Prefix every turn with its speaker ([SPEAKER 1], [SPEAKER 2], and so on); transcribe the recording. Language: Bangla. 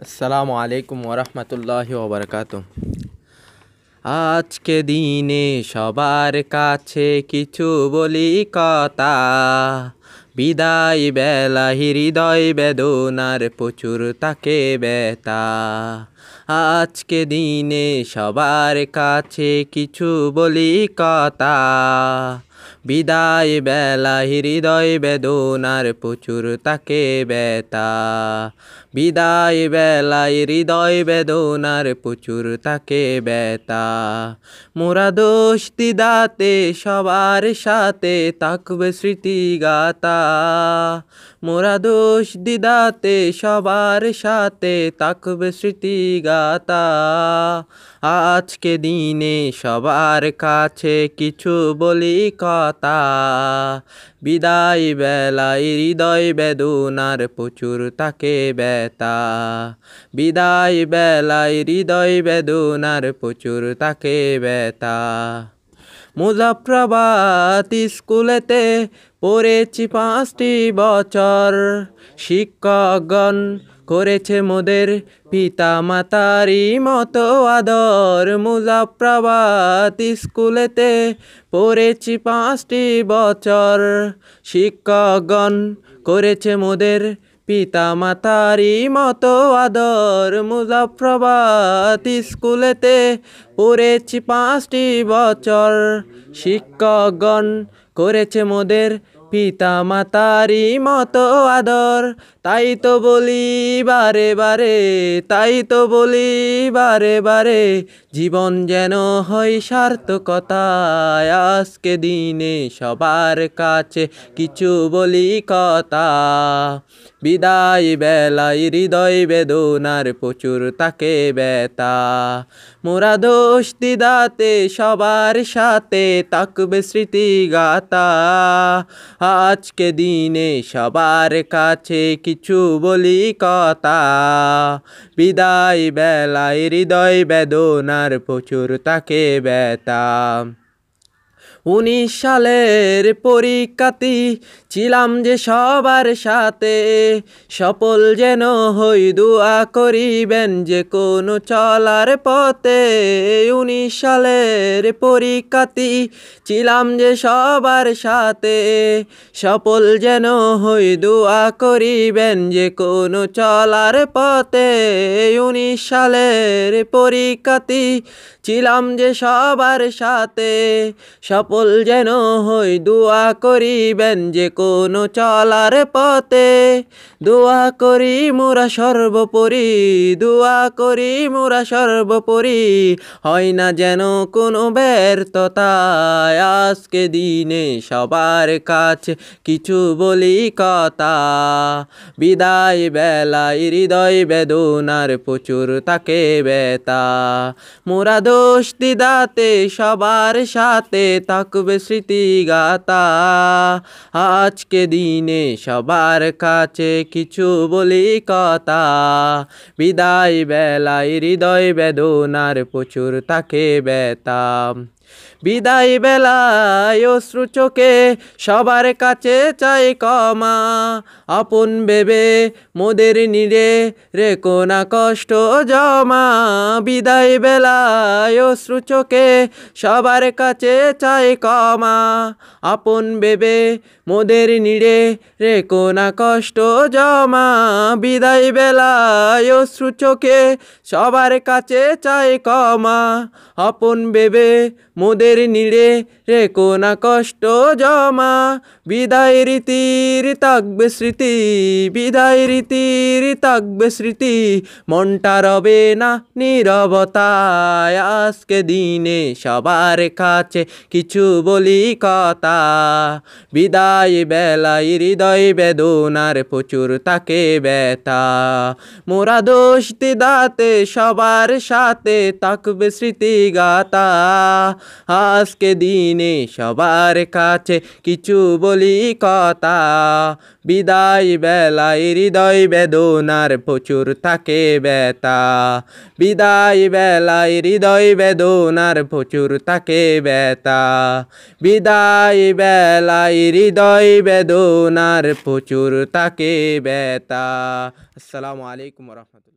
[SPEAKER 1] আসসালামু আলাইকুম ওরহমতুল্লাহি ওবরকাতুহ। আজকে দিনে সবার কাছে কিছু বলি কথা, বিদায় বেলা হৃদয় বেদনার প্রচুর তাকে ব্যথা। আজকে দিনে সবার কাছে কিছু বলি কথা, বিদায় বেলা হৃদয় বেদনার প্রচুর তাকে ব্যথা। বিদায় বেলায় হৃদয় বেদনার প্রচুর তাকে ব্যথা। মোরা দোষ দিদাতে সবার সাথে থাকবে স্মৃতি গাথা। মোরা দোষ দিদাতে সবার সাথে থাকবে স্মৃতি গাথা। আজকে দিনে সবার কাছে কিছু বলি কথা, বিদায় বেলায় হৃদয় বেদনার প্রচুর তাকে ব্যথা। বিদায় বেলায় হৃদয় বেদনার প্রচুর তাকে ব্যথা। মুজাফরাবাদ স্কুলেতে পড়েছি 5টি বছর, শিক্ষকগণ করেছে মোদের পিতা মাতারই মতো আদর। মুজাফরাবাদ স্কুলেতে পড়েছি 5টি বছর, শিক্ষকগণ করেছে মোদের পিতা মাতারই মতো আদর। মুজাফরাবাদ স্কুলেতে পড়েছি 5টি বছর, শিক্ষকগণ করেছে মোদের পিতা মাতারই মতো আদর। তাই তো বলি বারে বারে, তাই তো বলি বারে বারে, জীবন যেন হয় সার্থকতা। আজকে দিনে সবার কাছে কিছু বলি কথা, বিদায় বেলায় হৃদয় বেদনার প্রচুর তাকে ব্যথা। মোরা দোষ দিদাতে সবার সাথে থাকবে স্মৃতি গাথা। আজকে দিনে সবার কাছে কিছু বলি কথা, বিদায় বেলায় হৃদয় বেদনার প্রচুর তাকে ব্যথা। 19 সালের পরীক্ষার্থী ছিলাম যে সবার সাথে, সফল যেন হই দোয়া করিবেন যে কোনো চলার পথে। 19 সালের পরীক্ষার্থী ছিলাম যে সবার সাথে, সফল যেন হই দোয়া করিবেন যে কোনো চলার পথে। 19 সালের পরীক্ষার্থী ছিলাম যে সবার সাথে, সফল যেন হই দোয়া করিবেন যে কোনো চলার পথে। দোয়া করি মোরা সর্বোপরি, দোয়া করি মোরা সর্বোপরি, হয় না যেন কোনো ব্যর্থতা। আজকে দিনে সবার কাছে কিছু বলি কথা, বিদায় বেলায় হৃদয় বেদনার প্রচুর তাকে ব্যথা। মোরা দোষ দিদাতে সবার সাথে থাকবে স্মৃতি গাথা। আজকে দিনে সবার কাছে কিছু বলি কথা, বিদায় বেলায় হৃদয় বেদনার প্রচুর তাকে ব্যথা। বিদায় বেলায় অশ্রু চোখে সবার কাছে চাই ক্ষমা, আপন ভেবে মোদের নিরে রেখো না কষ্ট জমা। বিদায় বেলায় অশ্রু চোখে সবার কাছে চাই ক্ষমা, আপন ভেবে মোদের নিরে রেখো না কষ্ট জমা। বিদায় বেলায় অশ্রু চোখে সবার কাছে চাই ক্ষমা, আপন ভেবে মোদের নিরে রেখো না কষ্ট জমা। বিদায় রীতির থাকবে স্মৃতি, বিদায় রীতির থাকবে স্মৃতি, মনটা রবে না নীরবতায়। আজকে দিনে সবার কাছে কিছু বলি কথা, বিদায় বেলায় হৃদয় বেদনার প্রচুর তাকে ব্যথা। মোরা দোষ দিদাতে সবার সাথে থাকবে স্মৃতি গাথা। আজকে দিনে সবার কাছে কিছু বলি কথা, বিদায় বেলায় হৃদয় বেদনার প্রচুর তাকে ব্যথা। বিদায় বেলায় হৃদয় বেদনার প্রচুর তাকে ব্যথা। বিদায় বেলায় হৃদয় বেদনার প্রচুর তাকে ব্যথা। আসসালামু আলাইকুম ওয়া রাহমাতুল্লাহ।